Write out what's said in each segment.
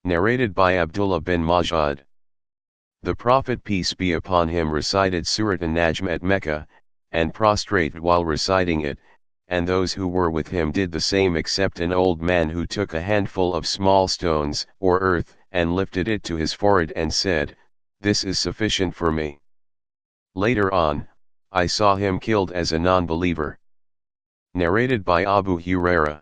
Narrated by Abdullah bin Majid. The Prophet peace be upon him recited Surat an-Najm at Mecca, and prostrated while reciting it, and those who were with him did the same except an old man who took a handful of small stones or earth and lifted it to his forehead and said, "This is sufficient for me." Later on, I saw him killed as a non-believer. Narrated by Abu Hurairah.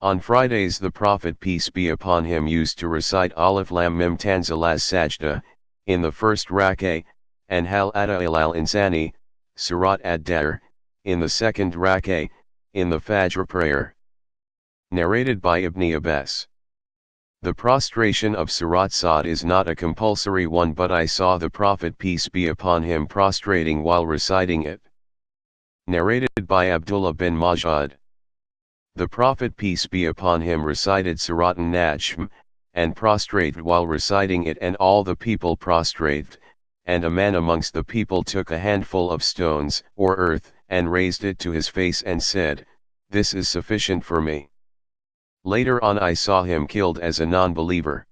On Fridays the Prophet peace be upon him used to recite Alif Lam Mim Tanzil as-Sajda, in the first rak'ah, and Hal Ata Ilal Insani, Surat ad-Dahr, in the second rak'ah, in the Fajr prayer. Narrated by Ibn Abbas. The prostration of Surat Sad is not a compulsory one, but I saw the Prophet peace be upon him prostrating while reciting it. Narrated by Abdullah bin Majid. The Prophet peace be upon him recited Surat an-Najm, and prostrated while reciting it, and all the people prostrated, and a man amongst the people took a handful of stones or earth, and raised it to his face and said, "This is sufficient for me." Later on I saw him killed as a non-believer.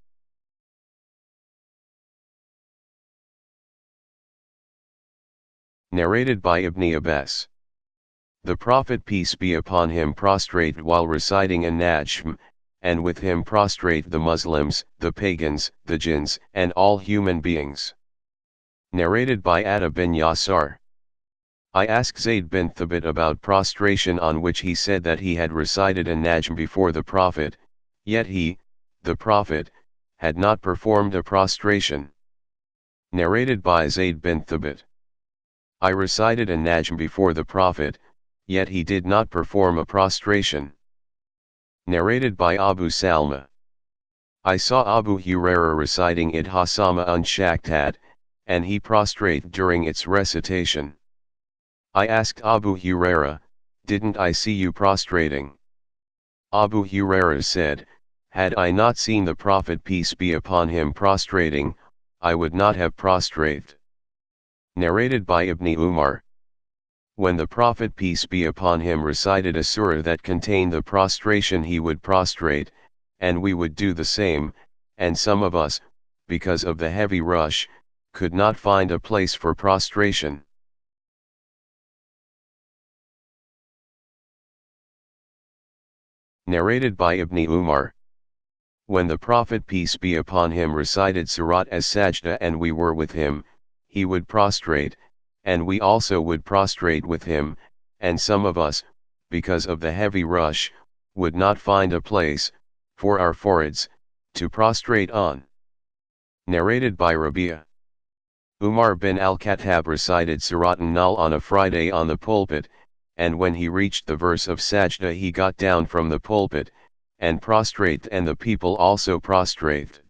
Narrated by Ibn Abbas. The Prophet peace be upon him prostrated while reciting an-Najm, and with him prostrate the Muslims, the pagans, the jinns, and all human beings. Narrated by Atta bin Yasar. I asked Zayd bin Thabit about prostration, on which he said that he had recited an-Najm before the Prophet, yet he, the Prophet, had not performed a prostration. Narrated by Zayd bin Thabit. I recited an-Najm before the Prophet, yet he did not perform a prostration. Narrated by Abu Salma. I saw Abu Hurairah reciting it Hasama un-Shaktad, and he prostrated during its recitation. I asked Abu Hurairah, "Didn't I see you prostrating?" Abu Hurairah said, "Had I not seen the Prophet peace be upon him prostrating, I would not have prostrated." Narrated by Ibn Umar. When the Prophet peace be upon him recited a surah that contained the prostration, he would prostrate, and we would do the same, and some of us, because of the heavy rush, could not find a place for prostration. Narrated by Ibn Umar. When the Prophet peace be upon him recited Surat as-Sajda and we were with him, he would prostrate, and we also would prostrate with him, and some of us, because of the heavy rush, would not find a place, for our foreheads, to prostrate on. Narrated by Rabi'a. Umar bin al-Khattab recited Surat an-Nahl on a Friday on the pulpit, and when he reached the verse of Sajda he got down from the pulpit, and prostrate, and the people also prostrate.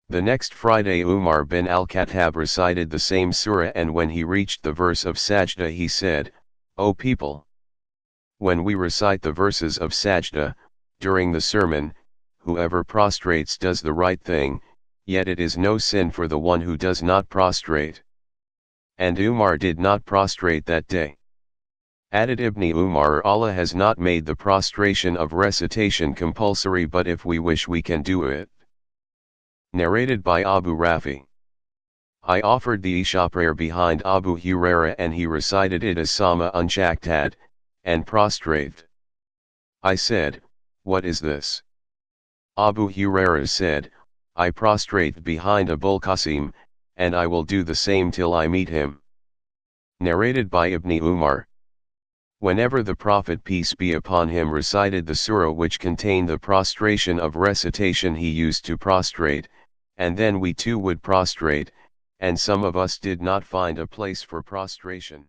The next Friday Umar bin al-Khattab recited the same surah, and when he reached the verse of Sajda he said, "O people! When we recite the verses of Sajda, during the sermon, whoever prostrates does the right thing, yet it is no sin for the one who does not prostrate." And Umar did not prostrate that day. Added Ibn Umar, Allah has not made the prostration of recitation compulsory, but if we wish we can do it. Narrated by Abu Rafi. I offered the Isha prayer behind Abu Hurairah and he recited it as Sama un-Shaktad, and prostrate. I said, "What is this?" Abu Hurairah said, "I prostrate behind Abul Qasim, and I will do the same till I meet him." Narrated by Ibn Umar. Whenever the Prophet peace be upon him recited the surah which contained the prostration of recitation, he used to prostrate, and then we too would prostrate, and some of us did not find a place for prostration.